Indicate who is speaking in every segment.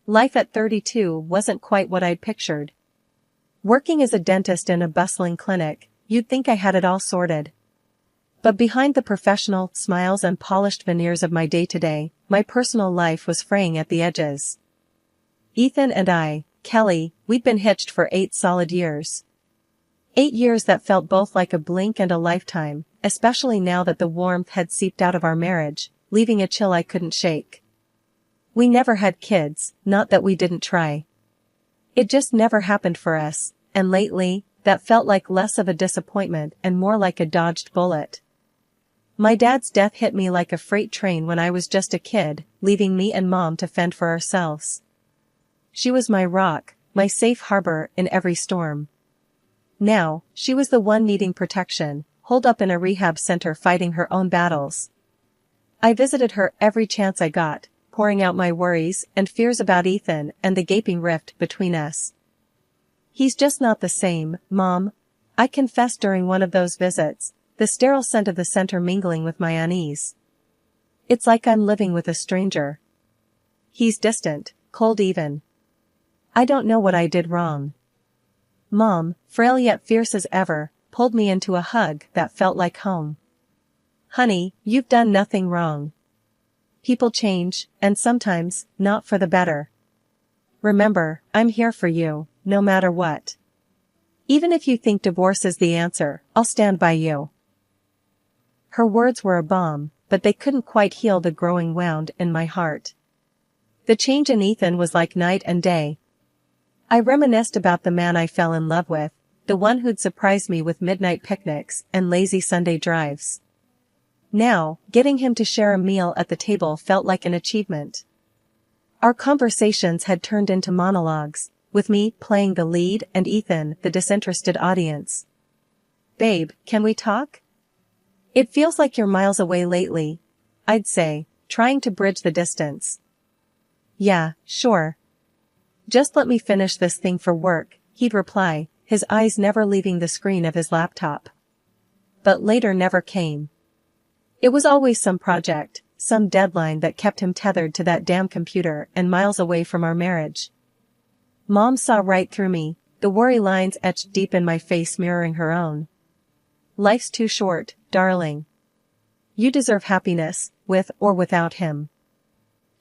Speaker 1: Life at 32 wasn't quite what I'd pictured. Working as a dentist in a bustling clinic, you'd think I had it all sorted. But behind the professional smiles and polished veneers of my day-to-day, my personal life was fraying at the edges. Ethan and I, Kelly, we'd been hitched for 8 solid years. 8 years that felt both like a blink and a lifetime, especially now that the warmth had seeped out of our marriage, leaving a chill I couldn't shake. We never had kids, not that we didn't try. It just never happened for us, and lately, that felt like less of a disappointment and more like a dodged bullet. My dad's death hit me like a freight train when I was just a kid, leaving me and Mom to fend for ourselves. She was my rock, my safe harbor in every storm. Now, she was the one needing protection, holed up in a rehab center fighting her own battles. I visited her every chance I got, pouring out my worries and fears about Ethan and the gaping rift between us. "He's just not the same, Mom," I confessed during one of those visits, the sterile scent of the center mingling with my unease. "It's like I'm living with a stranger. He's distant, cold even. I don't know what I did wrong." Mom, frail yet fierce as ever, pulled me into a hug that felt like home. "Honey, you've done nothing wrong. People change, and sometimes, not for the better. Remember, I'm here for you, no matter what. Even if you think divorce is the answer, I'll stand by you." Her words were a balm, but they couldn't quite heal the growing wound in my heart. The change in Ethan was like night and day. I reminisced about the man I fell in love with, the one who'd surprised me with midnight picnics and lazy Sunday drives. Now, getting him to share a meal at the table felt like an achievement. Our conversations had turned into monologues, with me playing the lead and Ethan the disinterested audience. "Babe, can we talk? It feels like you're miles away lately," I'd say, trying to bridge the distance. "Yeah, sure. Just let me finish this thing for work," he'd reply, his eyes never leaving the screen of his laptop. But later never came. It was always some project, some deadline that kept him tethered to that damn computer and miles away from our marriage. Mom saw right through me, the worry lines etched deep in my face mirroring her own. "Life's too short, darling. You deserve happiness, with or without him.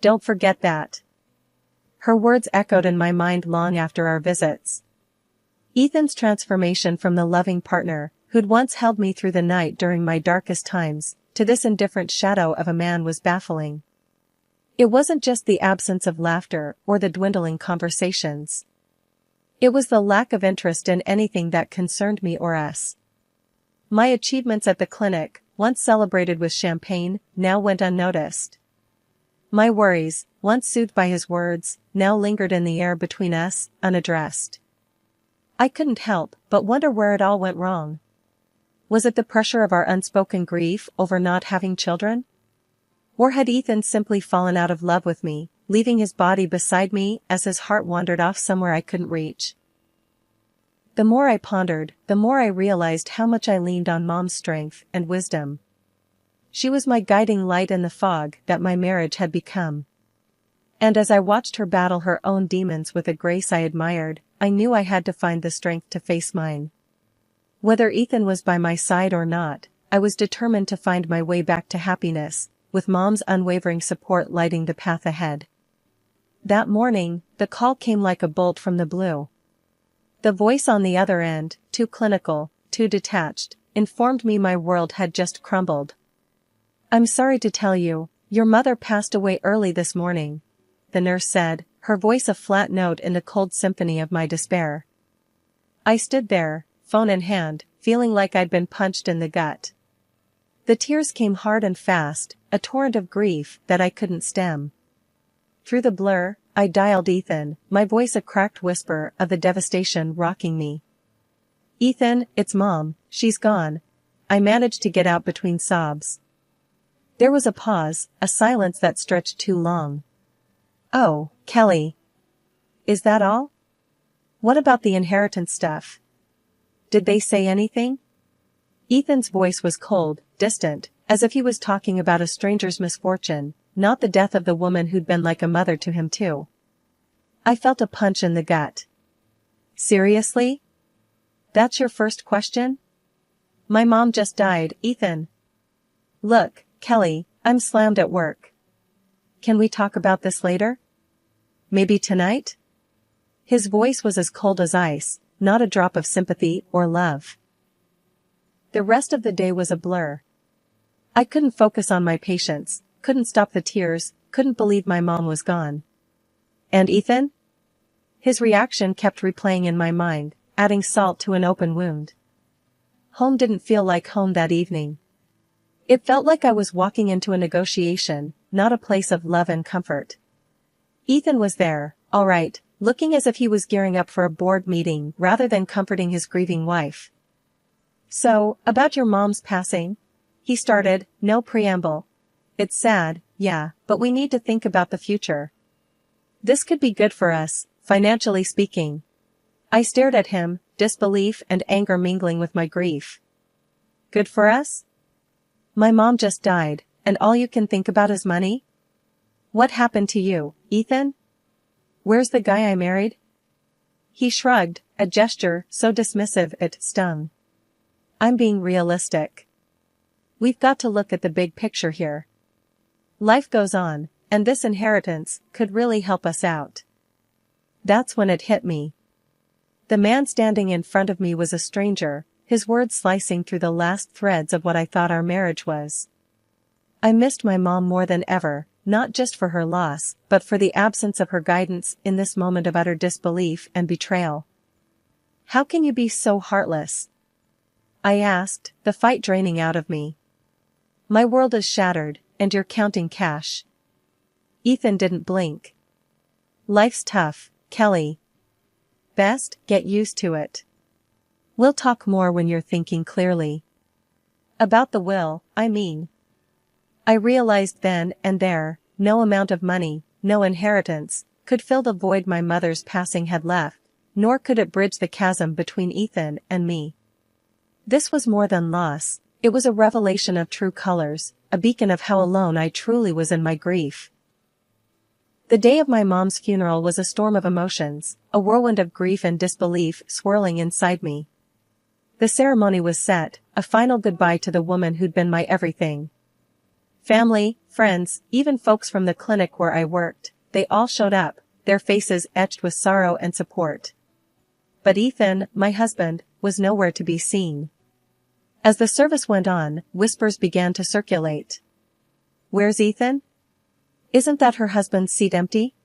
Speaker 1: Don't forget that." Her words echoed in my mind long after our visits. Ethan's transformation from the loving partner, who'd once held me through the night during my darkest times, to this indifferent shadow of a man was baffling. It wasn't just the absence of laughter or the dwindling conversations. It was the lack of interest in anything that concerned me or us. My achievements at the clinic, once celebrated with champagne, now went unnoticed. My worries, once soothed by his words, now lingered in the air between us, unaddressed. I couldn't help but wonder where it all went wrong. Was it the pressure of our unspoken grief over not having children? Or had Ethan simply fallen out of love with me, leaving his body beside me as his heart wandered off somewhere I couldn't reach? The more I pondered, the more I realized how much I leaned on Mom's strength and wisdom. She was my guiding light in the fog that my marriage had become. And as I watched her battle her own demons with a grace I admired, I knew I had to find the strength to face mine. Whether Ethan was by my side or not, I was determined to find my way back to happiness, with Mom's unwavering support lighting the path ahead. That morning, the call came like a bolt from the blue. The voice on the other end, too clinical, too detached, informed me my world had just crumbled. "I'm sorry to tell you, your mother passed away early this morning," the nurse said, her voice a flat note in the cold symphony of my despair. I stood there, phone in hand, feeling like I'd been punched in the gut. The tears came hard and fast, a torrent of grief that I couldn't stem. Through the blur, I dialed Ethan, my voice a cracked whisper of the devastation rocking me. "Ethan, it's Mom, she's gone," I managed to get out between sobs. There was a pause, a silence that stretched too long. "Oh, Kelly. Is that all? What about the inheritance stuff? Did they say anything?" Ethan's voice was cold, distant, as if he was talking about a stranger's misfortune, not the death of the woman who'd been like a mother to him too. I felt a punch in the gut. Seriously? That's your first question? My mom just died, Ethan. Look, Kelly, I'm slammed at work. Can we talk about this later? Maybe tonight? His voice was as cold as ice, not a drop of sympathy or love. The rest of the day was a blur. I couldn't focus on my patients, couldn't stop the tears, couldn't believe my mom was gone. And Ethan? His reaction kept replaying in my mind, adding salt to an open wound. Home didn't feel like home that evening. It felt like I was walking into a negotiation, not a place of love and comfort. Ethan was there, all right, looking as if he was gearing up for a board meeting rather than comforting his grieving wife. So, about your mom's passing? He started, no preamble. It's sad, yeah, but we need to think about the future. This could be good for us, financially speaking. I stared at him, disbelief and anger mingling with my grief. Good for us? My mom just died, and all you can think about is money? What happened to you, Ethan? Where's the guy I married? He shrugged, a gesture so dismissive it stung. I'm being realistic. We've got to look at the big picture here. Life goes on, and this inheritance could really help us out. That's when it hit me. The man standing in front of me was a stranger, his words slicing through the last threads of what I thought our marriage was. I missed my mom more than ever, not just for her loss, but for the absence of her guidance in this moment of utter disbelief and betrayal. How can you be so heartless? I asked, the fight draining out of me. My world is shattered, and you're counting cash. Ethan didn't blink. Life's tough, Kelly. Best get used to it. We'll talk more when you're thinking clearly. About the will, I mean. I realized then and there, no amount of money, no inheritance, could fill the void my mother's passing had left, nor could it bridge the chasm between Ethan and me. This was more than loss, it was a revelation of true colors, a beacon of how alone I truly was in my grief. The day of my mom's funeral was a storm of emotions, a whirlwind of grief and disbelief swirling inside me. The ceremony was set, a final goodbye to the woman who'd been my everything. Family, friends, even folks from the clinic where I worked, they all showed up, their faces etched with sorrow and support. But Ethan, my husband, was nowhere to be seen. As the service went on, whispers began to circulate. Where's Ethan? Isn't that her husband's seat empty?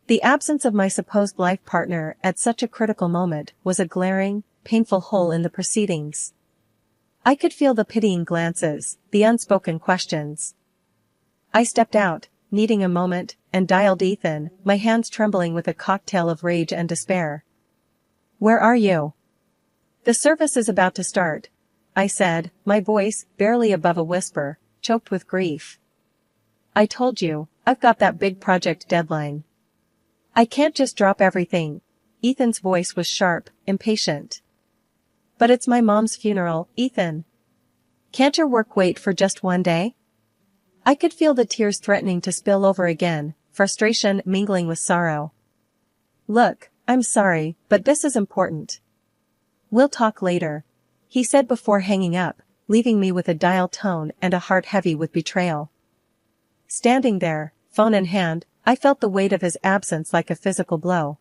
Speaker 1: The absence of my supposed life partner at such a critical moment was a glaring, painful hole in the proceedings. I could feel the pitying glances, the unspoken questions. I stepped out, needing a moment, and dialed Ethan, my hands trembling with a cocktail of rage and despair. Where are you? The service is about to start, I said, my voice, barely above a whisper, choked with grief. I told you, I've got that big project deadline. I can't just drop everything. Ethan's voice was sharp, impatient. But it's my mom's funeral, Ethan. Can't your work wait for just one day? I could feel the tears threatening to spill over again, frustration mingling with sorrow. Look, I'm sorry, but this is important. We'll talk later, he said before hanging up, leaving me with a dial tone and a heart heavy with betrayal. Standing there, phone in hand, I felt the weight of his absence like a physical blow.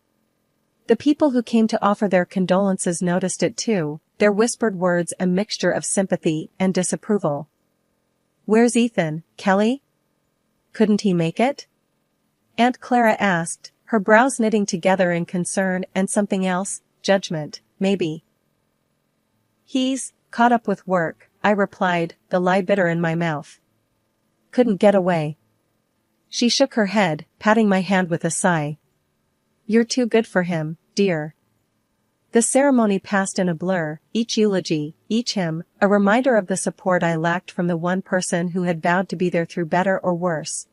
Speaker 1: The people who came to offer their condolences noticed it too, their whispered words a mixture of sympathy and disapproval. Where's Ethan, Kelly? Couldn't he make it? Aunt Clara asked, her brows knitting together in concern and something else, judgment, maybe. He's caught up with work, I replied, the lie bitter in my mouth. Couldn't get away. She shook her head, patting my hand with a sigh. You're too good for him, dear. The ceremony passed in a blur, each eulogy, each hymn, a reminder of the support I lacked from the one person who had vowed to be there through better or worse.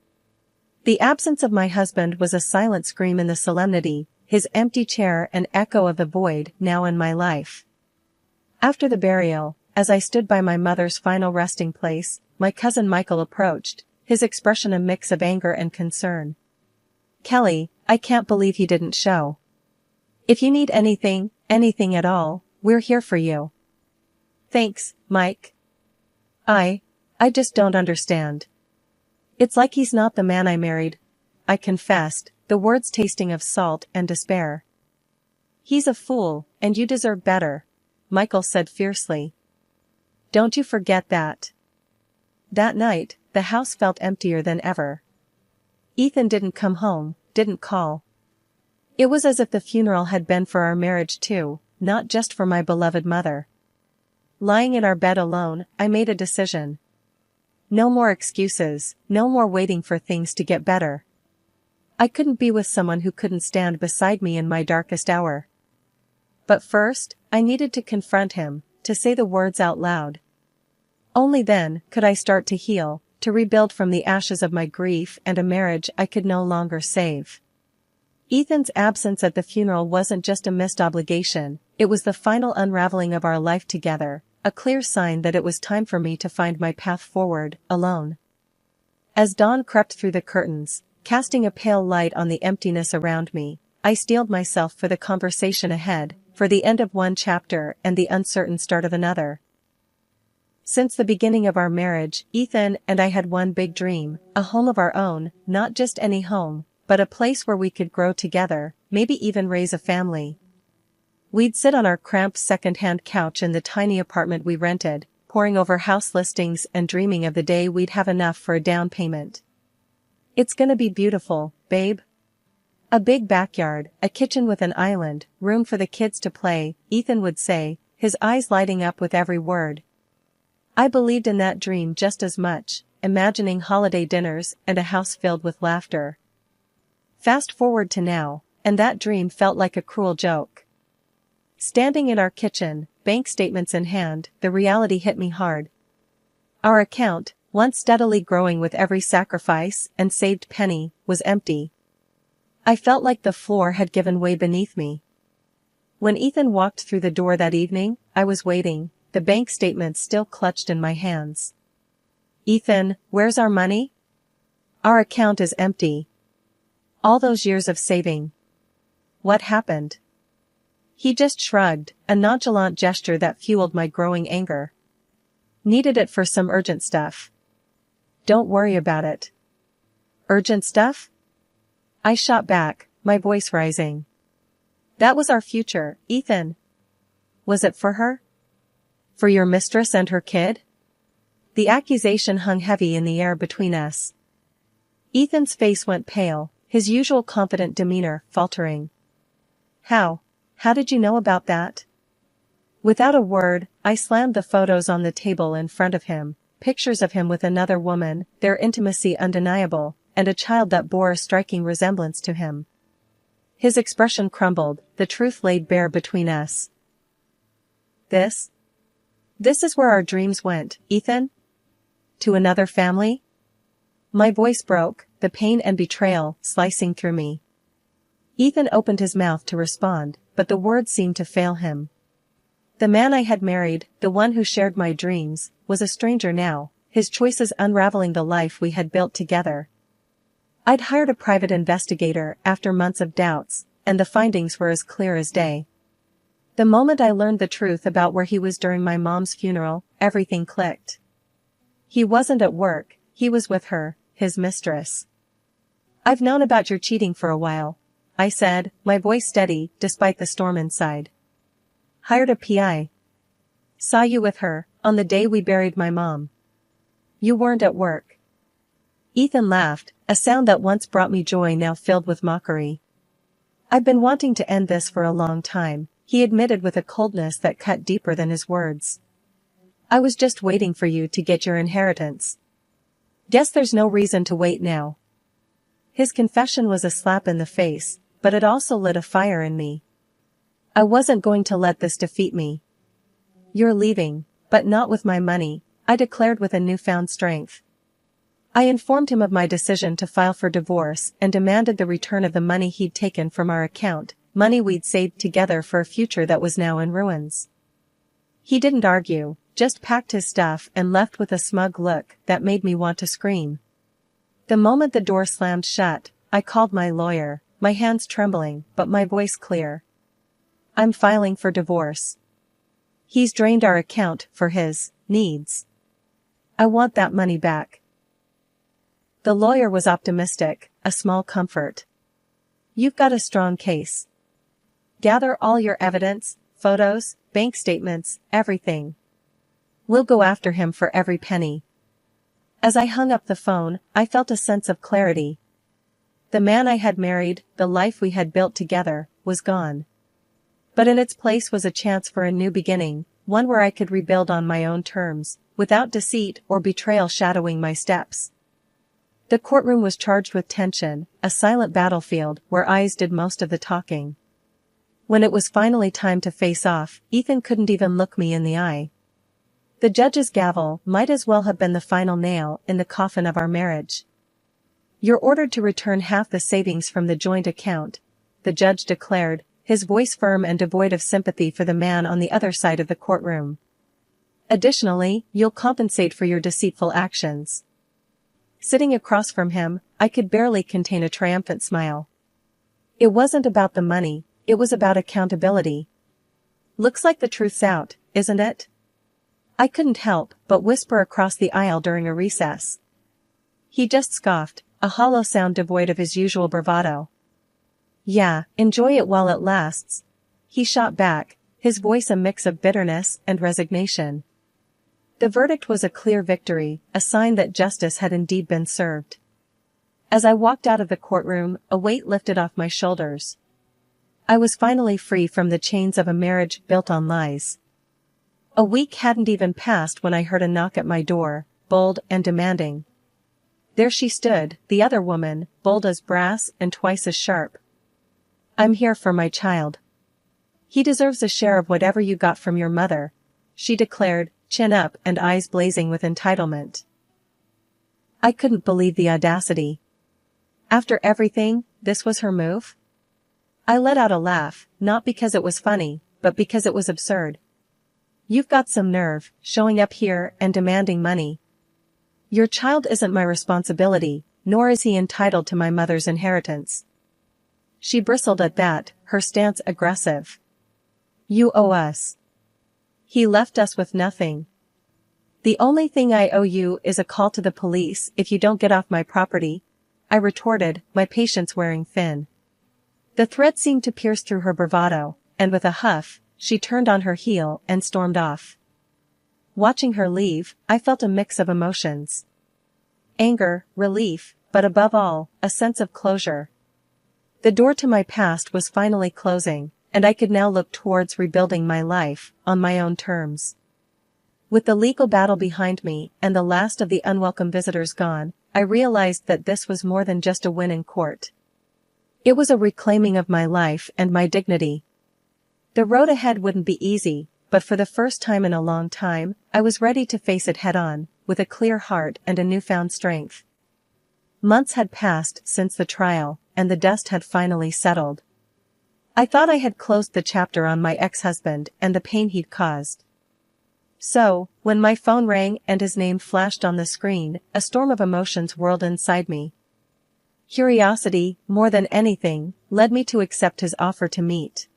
Speaker 1: The absence of my husband was a silent scream in the solemnity, his empty chair an echo of the void now in my life. After the burial, as I stood by my mother's final resting place, my cousin Michael approached, his expression a mix of anger and concern. Kelly, I can't believe he didn't show. If you need anything at all, we're here for you. Thanks, Mike. I just don't understand. It's like he's not the man I married, I confessed, the words tasting of salt and despair. He's a fool, and you deserve better, Michael said fiercely. Don't you forget that. That night, the house felt emptier than ever. Ethan didn't come home, didn't call. It was as if the funeral had been for our marriage too, not just for my beloved mother. Lying in our bed alone, I made a decision. No more excuses, no more waiting for things to get better. I couldn't be with someone who couldn't stand beside me in my darkest hour. But first, I needed to confront him, to say the words out loud. Only then could I start to heal, to rebuild from the ashes of my grief and a marriage I could no longer save. Ethan's absence at the funeral wasn't just a missed obligation, it was the final unraveling of our life together, a clear sign that it was time for me to find my path forward, alone. As dawn crept through the curtains, casting a pale light on the emptiness around me, I steeled myself for the conversation ahead, for the end of one chapter and the uncertain start of another. Since the beginning of our marriage, Ethan and I had one big dream, a home of our own, not just any home, but a place where we could grow together, maybe even raise a family. We'd sit on our cramped second-hand couch in the tiny apartment we rented, poring over house listings and dreaming of the day we'd have enough for a down payment. It's gonna be beautiful, babe. A big backyard, a kitchen with an island, room for the kids to play, Ethan would say, his eyes lighting up with every word. I believed in that dream just as much, imagining holiday dinners and a house filled with laughter. Fast forward to now, and that dream felt like a cruel joke. Standing in our kitchen, bank statements in hand, the reality hit me hard. Our account, once steadily growing with every sacrifice and saved penny, was empty. I felt like the floor had given way beneath me. When Ethan walked through the door that evening, I was waiting, the bank statements still clutched in my hands. Ethan, where's our money? Our account is empty. All those years of saving. What happened? He just shrugged, a nonchalant gesture that fueled my growing anger. Needed it for some urgent stuff. Don't worry about it. Urgent stuff? I shot back, my voice rising. That was our future, Ethan. Was it for her? For your mistress and her kid? The accusation hung heavy in the air between us. Ethan's face went pale, his usual confident demeanor faltering. How did you know about that? Without a word, I slammed the photos on the table in front of him, pictures of him with another woman, their intimacy undeniable, and a child that bore a striking resemblance to him. His expression crumbled, the truth laid bare between us. This is where our dreams went, Ethan? To another family? My voice broke, the pain and betrayal slicing through me. Ethan opened his mouth to respond, but the words seemed to fail him. The man I had married, the one who shared my dreams, was a stranger now, his choices unraveling the life we had built together. I'd hired a private investigator after months of doubts, and the findings were as clear as day. The moment I learned the truth about where he was during my mom's funeral, everything clicked. He wasn't at work, he was with her, his mistress. I've known about your cheating for a while, I said, my voice steady, despite the storm inside. Hired a PI. Saw you with her, on the day we buried my mom. You weren't at work. Ethan laughed, a sound that once brought me joy now filled with mockery. I've been wanting to end this for a long time, he admitted with a coldness that cut deeper than his words. I was just waiting for you to get your inheritance. Guess there's no reason to wait now. His confession was a slap in the face, but it also lit a fire in me. I wasn't going to let this defeat me. You're leaving, but not with my money, I declared with a newfound strength. I informed him of my decision to file for divorce and demanded the return of the money he'd taken from our account, money we'd saved together for a future that was now in ruins. He didn't argue, just packed his stuff and left with a smug look that made me want to scream. The moment the door slammed shut, I called my lawyer, my hands trembling, but my voice clear. I'm filing for divorce. He's drained our account for his needs. I want that money back. The lawyer was optimistic, a small comfort. You've got a strong case. Gather all your evidence, photos, bank statements, everything. We'll go after him for every penny. As I hung up the phone, I felt a sense of clarity. The man I had married, the life we had built together, was gone. But in its place was a chance for a new beginning, one where I could rebuild on my own terms, without deceit or betrayal shadowing my steps. The courtroom was charged with tension, a silent battlefield where eyes did most of the talking. When it was finally time to face off, Ethan couldn't even look me in the eye. The judge's gavel might as well have been the final nail in the coffin of our marriage. You're ordered to return half the savings from the joint account, the judge declared, his voice firm and devoid of sympathy for the man on the other side of the courtroom. Additionally, you'll compensate for your deceitful actions. Sitting across from him, I could barely contain a triumphant smile. It wasn't about the money, it was about accountability. Looks like the truth's out, isn't it? I couldn't help but whisper across the aisle during a recess. He just scoffed, a hollow sound devoid of his usual bravado. Yeah, enjoy it while it lasts. He shot back, his voice a mix of bitterness and resignation. The verdict was a clear victory, a sign that justice had indeed been served. As I walked out of the courtroom, a weight lifted off my shoulders. I was finally free from the chains of a marriage built on lies. A week hadn't even passed when I heard a knock at my door, bold and demanding. There she stood, the other woman, bold as brass and twice as sharp. I'm here for my child. He deserves a share of whatever you got from your mother, she declared, chin up and eyes blazing with entitlement. I couldn't believe the audacity. After everything, this was her move? I let out a laugh, not because it was funny, but because it was absurd. You've got some nerve, showing up here and demanding money. Your child isn't my responsibility, nor is he entitled to my mother's inheritance. She bristled at that, her stance aggressive. You owe us. He left us with nothing. The only thing I owe you is a call to the police if you don't get off my property, I retorted, my patience wearing thin. The threat seemed to pierce through her bravado, and with a huff, she turned on her heel and stormed off. Watching her leave, I felt a mix of emotions. Anger, relief, but above all, a sense of closure. The door to my past was finally closing, and I could now look towards rebuilding my life, on my own terms. With the legal battle behind me and the last of the unwelcome visitors gone, I realized that this was more than just a win in court. It was a reclaiming of my life and my dignity. The road ahead wouldn't be easy, but for the first time in a long time, I was ready to face it head-on, with a clear heart and a newfound strength. Months had passed since the trial, and the dust had finally settled. I thought I had closed the chapter on my ex-husband and the pain he'd caused. So, when my phone rang and his name flashed on the screen, a storm of emotions whirled inside me. Curiosity, more than anything, led me to accept his offer to meet.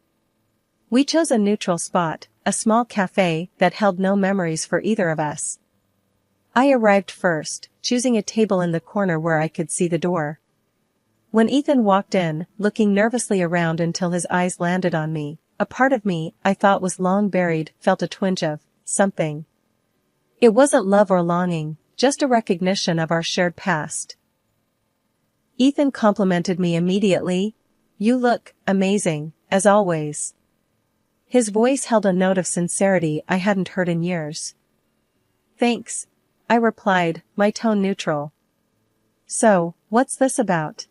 Speaker 1: We chose a neutral spot, a small cafe that held no memories for either of us. I arrived first, choosing a table in the corner where I could see the door. When Ethan walked in, looking nervously around until his eyes landed on me, a part of me I thought was long buried felt a twinge of something. It wasn't love or longing, just a recognition of our shared past. Ethan complimented me immediately. You look amazing, as always. His voice held a note of sincerity I hadn't heard in years. Thanks, I replied, my tone neutral. So, what's this about?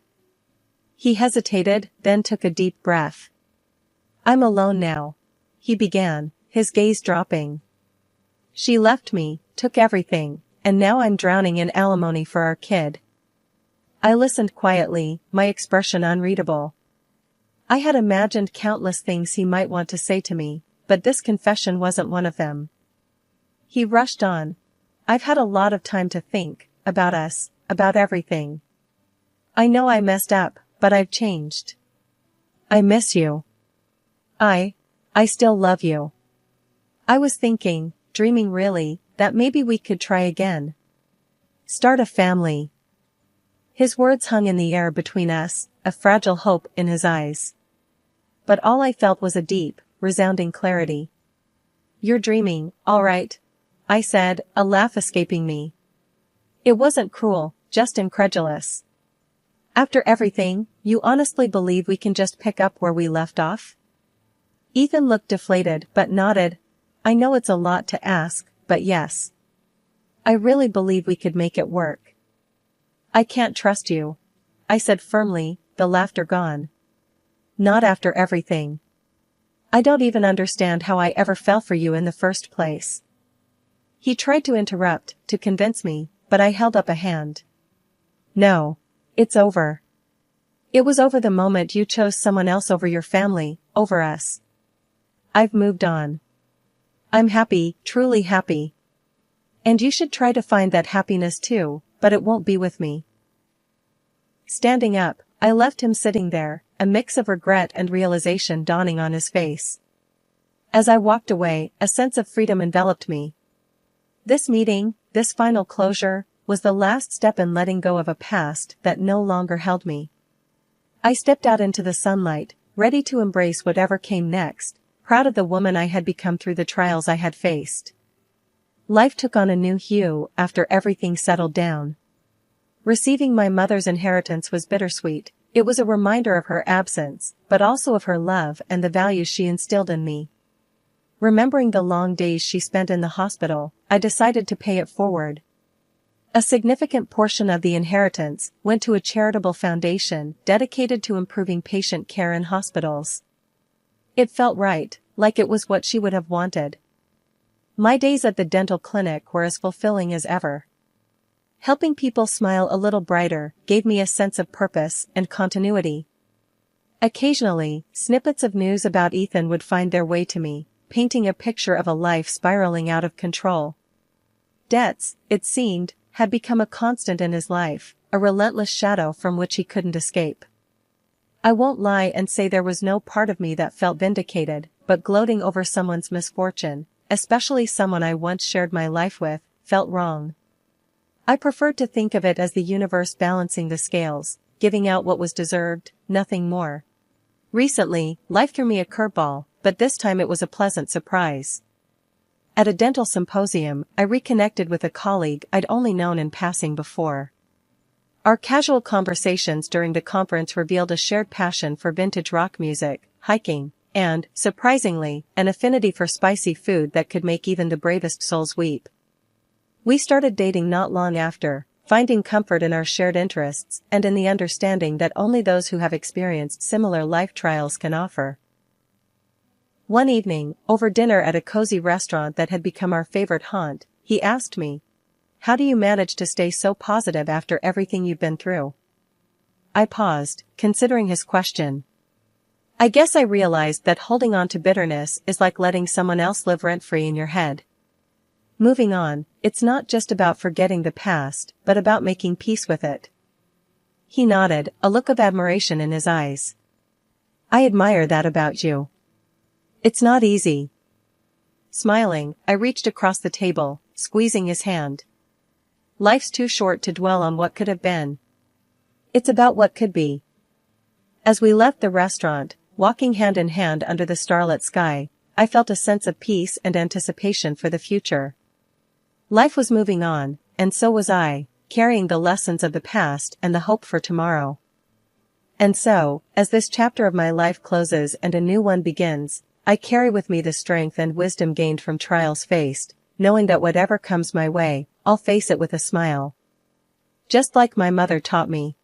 Speaker 1: He hesitated, then took a deep breath. I'm alone now, he began, his gaze dropping. She left me, took everything, and now I'm drowning in alimony for our kid. I listened quietly, my expression unreadable. I had imagined countless things he might want to say to me, but this confession wasn't one of them. He rushed on. I've had a lot of time to think, about us, about everything. I know I messed up, but I've changed. I miss you. I still love you. I was thinking, dreaming really, that maybe we could try again. Start a family. His words hung in the air between us, a fragile hope in his eyes. But all I felt was a deep, resounding clarity. You're dreaming, all right, I said, a laugh escaping me. It wasn't cruel, just incredulous. After everything, you honestly believe we can just pick up where we left off? Ethan looked deflated but nodded. I know it's a lot to ask, but yes. I really believe we could make it work. I can't trust you, I said firmly, the laughter gone. Not after everything. I don't even understand how I ever fell for you in the first place. He tried to interrupt, to convince me, but I held up a hand. No. It's over. It was over the moment you chose someone else over your family, over us. I've moved on. I'm happy, truly happy. And you should try to find that happiness too, but it won't be with me. Standing up, I left him sitting there, a mix of regret and realization dawning on his face. As I walked away, a sense of freedom enveloped me. This meeting, this final closure, was the last step in letting go of a past that no longer held me. I stepped out into the sunlight, ready to embrace whatever came next, proud of the woman I had become through the trials I had faced. Life took on a new hue after everything settled down. Receiving my mother's inheritance was bittersweet. It was a reminder of her absence, but also of her love and the values she instilled in me. Remembering the long days she spent in the hospital, I decided to pay it forward. A significant portion of the inheritance went to a charitable foundation dedicated to improving patient care in hospitals. It felt right, like it was what she would have wanted. My days at the dental clinic were as fulfilling as ever. Helping people smile a little brighter gave me a sense of purpose and continuity. Occasionally, snippets of news about Ethan would find their way to me, painting a picture of a life spiraling out of control. Debts, it seemed, had become a constant in his life, a relentless shadow from which he couldn't escape. I won't lie and say there was no part of me that felt vindicated, but gloating over someone's misfortune, especially someone I once shared my life with, felt wrong. I preferred to think of it as the universe balancing the scales, giving out what was deserved, nothing more. Recently, life threw me a curveball, but this time it was a pleasant surprise. At a dental symposium, I reconnected with a colleague I'd only known in passing before. Our casual conversations during the conference revealed a shared passion for vintage rock music, hiking, and, surprisingly, an affinity for spicy food that could make even the bravest souls weep. We started dating not long after, finding comfort in our shared interests and in the understanding that only those who have experienced similar life trials can offer. One evening, over dinner at a cozy restaurant that had become our favorite haunt, he asked me, "How do you manage to stay so positive after everything you've been through?" I paused, considering his question. I guess I realized that holding on to bitterness is like letting someone else live rent-free in your head. Moving on, it's not just about forgetting the past, but about making peace with it. He nodded, a look of admiration in his eyes. I admire that about you. It's not easy. Smiling, I reached across the table, squeezing his hand. Life's too short to dwell on what could have been. It's about what could be. As we left the restaurant, walking hand in hand under the starlit sky, I felt a sense of peace and anticipation for the future. Life was moving on, and so was I, carrying the lessons of the past and the hope for tomorrow. And so, as this chapter of my life closes and a new one begins, I carry with me the strength and wisdom gained from trials faced, knowing that whatever comes my way, I'll face it with a smile. Just like my mother taught me.